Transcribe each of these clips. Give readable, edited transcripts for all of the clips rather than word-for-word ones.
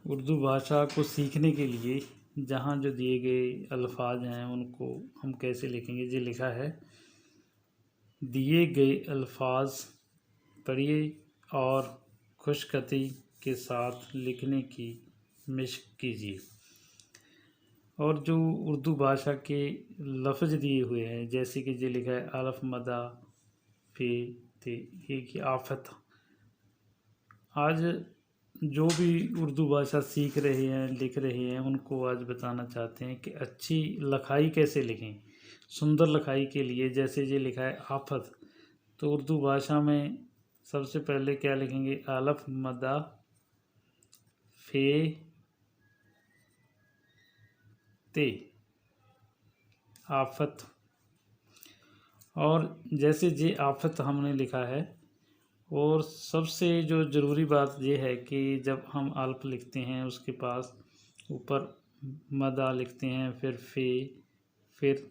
उर्दू भाषा को सीखने के लिए जहाँ जो दिए गए अल्फाज हैं उनको हम कैसे लिखेंगे। ये लिखा है, दिए गए अल्फाज पढ़िए और खुशखती के साथ लिखने की मशक कीजिए। और जो उर्दू भाषा के लफ्ज़ दिए हुए हैं, जैसे कि ये लिखा है अलफ मदा फे ते, ये की आफत। आज जो भी उर्दू भाषा सीख रहे हैं, लिख रहे हैं, उनको आज बताना चाहते हैं कि अच्छी लिखाई कैसे लिखें। सुंदर लिखाई के लिए जैसे ये लिखा है आफत, तो उर्दू भाषा में सबसे पहले क्या लिखेंगे, अलफ मदा फे ते आफत। और जैसे ये आफत हमने लिखा है, और सबसे जो ज़रूरी बात ये है कि जब हम अल्फ लिखते हैं उसके पास ऊपर मदा लिखते हैं, फिर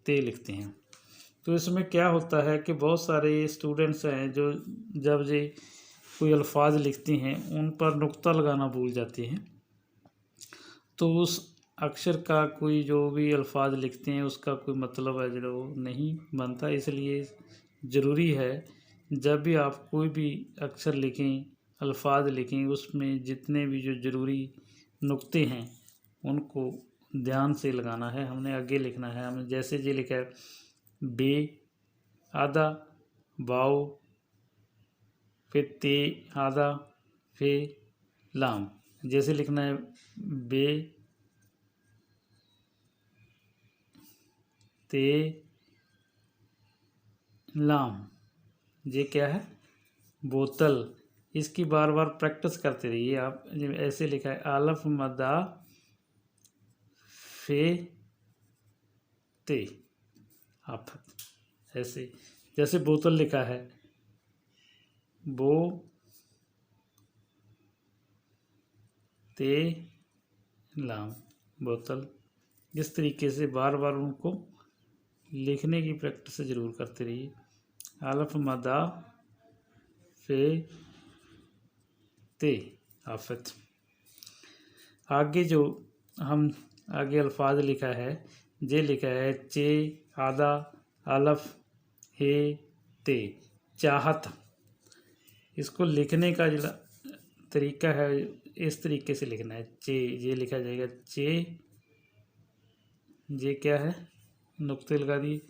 ते लिखते हैं। तो इसमें क्या होता है कि बहुत सारे स्टूडेंट्स हैं जो जब ये कोई अल्फाज लिखते हैं उन पर नुक्ता लगाना भूल जाते हैं, तो उस अक्षर का कोई जो भी अल्फाज लिखते हैं उसका कोई मतलब है जो नहीं बनता। इसलिए ज़रूरी है जब भी आप कोई भी अक्षर लिखें, अल्फाज लिखें, उसमें जितने भी जो ज़रूरी नुक्ते हैं उनको ध्यान से लगाना है। हमने आगे लिखना है, हमने जैसे ये लिखा है बे आधा वाओ फिर ते आधा फिर लाम। जैसे लिखना है बे ते लाम, ये क्या है, बोतल। इसकी बार बार प्रैक्टिस करते रहिए आप। ऐसे लिखा है अलफ मदा फे ते आफत, ऐसे। जैसे बोतल लिखा है बो ते लाम, बोतल। इस तरीके से बार बार उनको लिखने की प्रैक्टिस ज़रूर करते रहिए। अलफ मदा फे ते आफत। आगे जो हम आगे अल्फाज लिखा है, ये लिखा है चे आधा अलफ हे ते चाहत। इसको लिखने का जो तरीका है इस तरीके से लिखना है, चे ये लिखा जाएगा चे, ये क्या है, नुक्ते लगा दिए,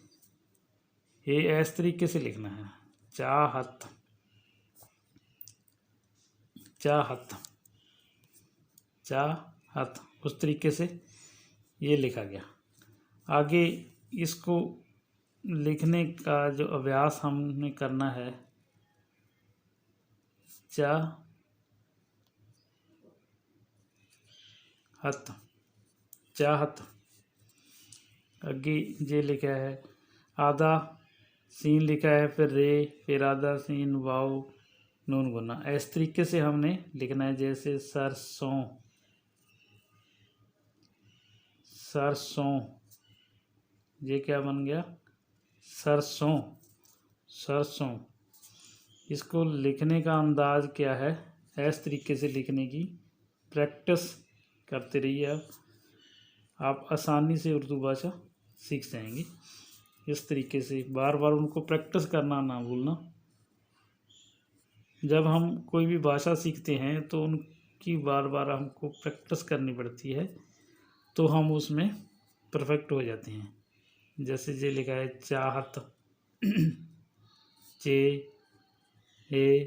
ये इस तरीके से लिखना है, चाहत चाहत चाहत, उस तरीके से ये लिखा गया। आगे इसको लिखने का जो अभ्यास हमने करना है, चाहत चाहत। आगे ये लिखा है आधा सीन लिखा है, फिर रे, फिर आधा सीन वाओ नून गुना। इस तरीके से हमने लिखना है। जैसे सरसों सरसों, ये क्या बन गया, सरसों सरसों। इसको लिखने का अंदाज क्या है, इस तरीके से लिखने की प्रैक्टिस करते रहिए। आप आसानी से उर्दू भाषा सीख जाएंगे। इस तरीके से बार बार उनको प्रैक्टिस करना ना भूलना। जब हम कोई भी भाषा सीखते हैं तो उनकी बार बार हमको प्रैक्टिस करनी पड़ती है, तो हम उसमें परफेक्ट हो जाते हैं। जैसे ये लिखा है चाहत चे हे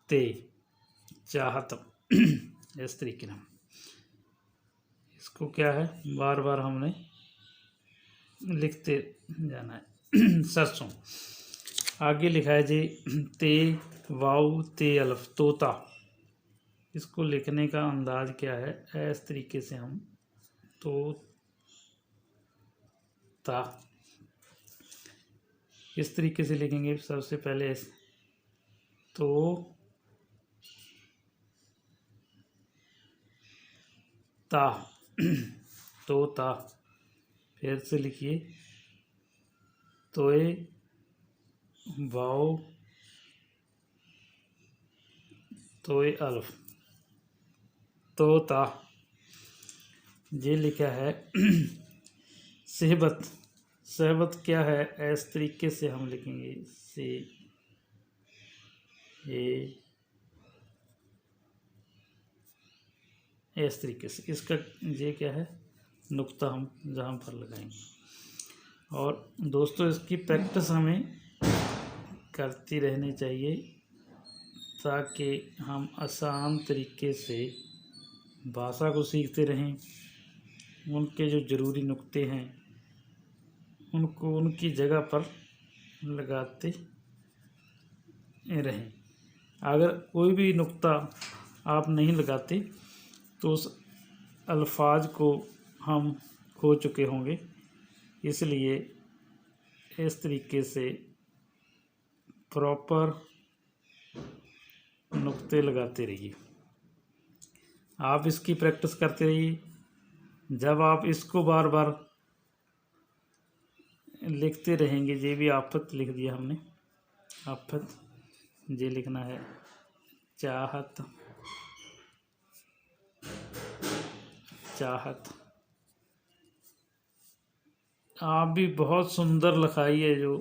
ते चाहत, इस तरीके से इसको क्या है बार बार हमने लिखते जाना है। सरसों। आगे लिखा है जी ते वाऊ ते अल्फ तोता। इसको लिखने का अंदाज क्या है, इस तरीके से हम तो ता इस तरीके से लिखेंगे। सबसे पहले तो ता तो ता, फिर से लिखिए तोए वाओ तोए अल्फ। तोता। ये लिखा है सेहबत। सेहबत क्या है, इस तरीके से हम लिखेंगे, से ए, इस तरीके से। इसका ये क्या है, नुक्ता हम जहाँ पर लगाएंगे। और दोस्तों इसकी प्रैक्टिस हमें करती रहनी चाहिए ताकि हम आसान तरीके से भाषा को सीखते रहें। उनके जो ज़रूरी नुक्ते हैं उनको उनकी जगह पर लगाते रहें। अगर कोई भी नुक्ता आप नहीं लगाते तो उस अल्फाज को हम खो चुके होंगे। इसलिए इस तरीके से प्रॉपर नुक्ते लगाते रहिए। आप इसकी प्रैक्टिस करते रहिए। जब आप इसको बार बार लिखते रहेंगे, ये भी आफत लिख दिया हमने, आफत। ये लिखना है चाहत, चाहत। आप भी बहुत सुंदर लिखाई है जो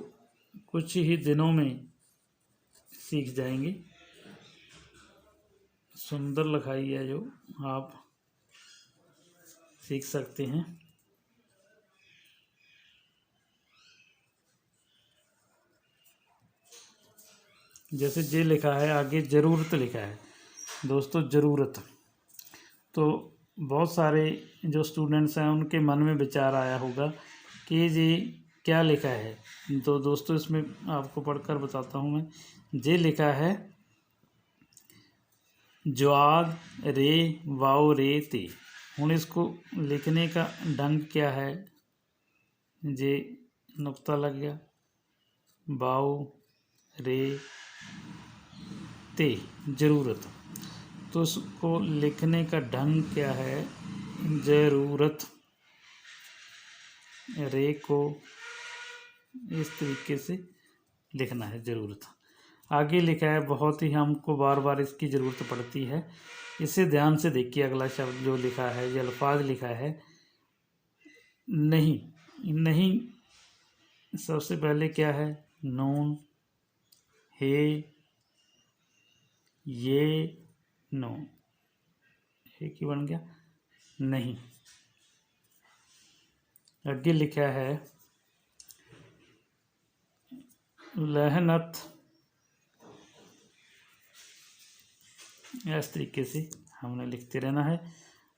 कुछ ही दिनों में सीख जाएंगे। सुंदर लिखाई है जो आप सीख सकते हैं। जैसे ये लिखा है आगे, ज़रूरत लिखा है दोस्तों, ज़रूरत। तो बहुत सारे जो स्टूडेंट्स हैं उनके मन में विचार आया होगा कि ये क्या लिखा है। तो दोस्तों इसमें आपको पढ़कर बताता हूँ मैं। ये लिखा है ज्वाद रे वाओ रे ते। हूँ इसको लिखने का ढंग क्या है, ये नुक्ता लग गया, वाओ रे ते, ज़रूरत। तो उसको लिखने का ढंग क्या है, ज़रूरत। रे को इस तरीके से लिखना है, ज़रूरत। आगे लिखा है, बहुत ही हमको बार बार इसकी ज़रूरत पड़ती है। इसे ध्यान से देखिए। अगला शब्द जो लिखा है, ये अल्फाज लिखा है नहीं। नहीं सबसे पहले क्या है, नून, हे, ये, नो, एक ही बन गया नहीं। आगे लिखा है लहनत। इस तरीके से हमने लिखते रहना है।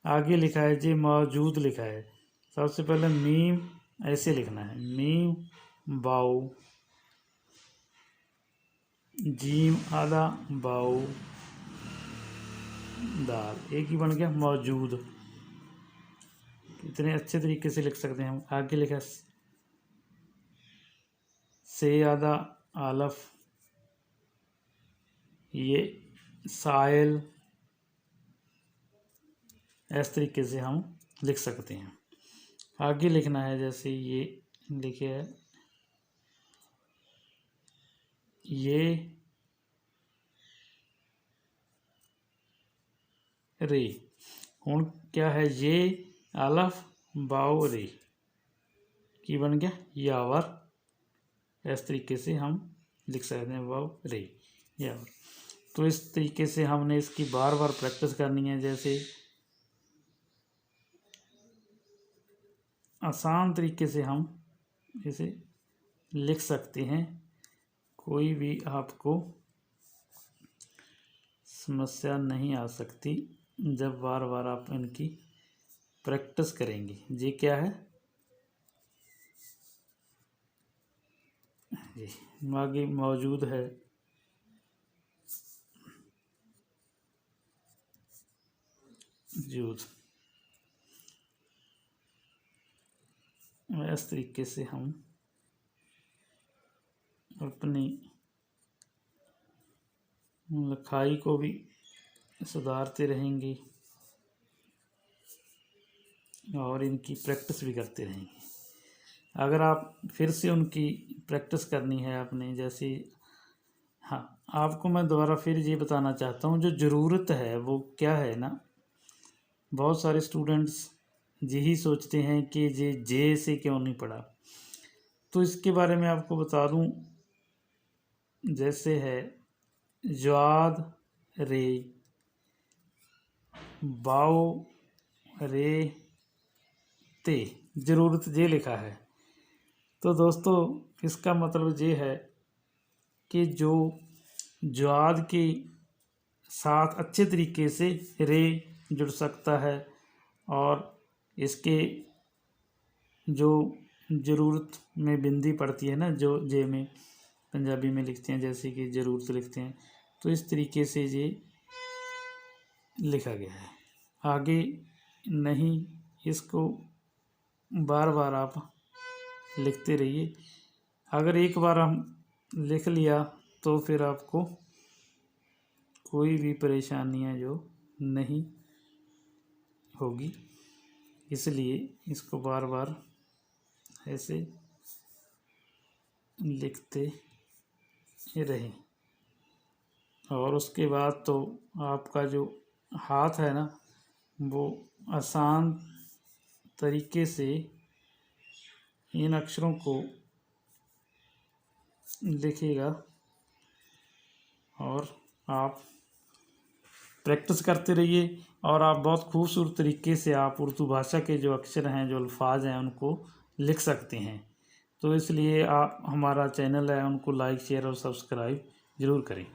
आगे लिखा है जी मौजूद लिखा है। सबसे पहले मीम ऐसे लिखना है, मीम बाऊ, जीम आधा बाऊ दाल, एक ही बन गया मौजूद। इतने अच्छे तरीके से लिख सकते हैं हम। आगे लिखा से आधा आलफ, ये साइल। इस तरीके से हम लिख सकते हैं। आगे लिखना है, जैसे ये लिखे है ये रे। हूँ क्या है, ये आलफ बाओ रे की बन गया यावर। इस तरीके से हम लिख सकते हैं बाओ रे यावर। तो इस तरीके से हमने इसकी बार बार प्रैक्टिस करनी है। जैसे आसान तरीके से हम इसे लिख सकते हैं। कोई भी आपको समस्या नहीं आ सकती जब बार बार आप इनकी प्रैक्टिस करेंगे। ये क्या है जी, आगे मौजूद है जूद। इस तरीके से हम अपनी लिखाई को भी सुधारते रहेंगे और इनकी प्रैक्टिस भी करते रहेंगे। अगर आप फिर से उनकी प्रैक्टिस करनी है आपने, जैसे हाँ, आपको मैं दोबारा फिर ये बताना चाहता हूँ, जो ज़रूरत है वो क्या है ना, बहुत सारे स्टूडेंट्स यही सोचते हैं कि जे से क्यों नहीं पढ़ा। तो इसके बारे में आपको बता दूं, जैसे है ज्वाद रे, बाओ रे ते, ज़रूरत ये लिखा है। तो दोस्तों इसका मतलब ये है कि जो ज्वाद के साथ अच्छे तरीके से रे जुड़ सकता है, और इसके जो ज़रूरत में बिंदी पड़ती है ना, जो जे में पंजाबी में लिखते हैं, जैसे कि ज़रूरत लिखते हैं, तो इस तरीके से ये लिखा गया है। आगे नहीं, इसको बार बार आप लिखते रहिए। अगर एक बार हम लिख लिया तो फिर आपको कोई भी परेशानियां जो नहीं होगी, इसलिए इसको बार बार ऐसे लिखते रहें। और उसके बाद तो आपका जो हाथ है ना, वो आसान तरीके से इन अक्षरों को लिखेगा। और आप प्रैक्टिस करते रहिए, और आप बहुत खूबसूरत तरीके से आप उर्दू भाषा के जो अक्षर हैं, जो अल्फाज हैं, उनको लिख सकते हैं। तो इसलिए आप हमारा चैनल है उनको लाइक शेयर और सब्सक्राइब ज़रूर करें।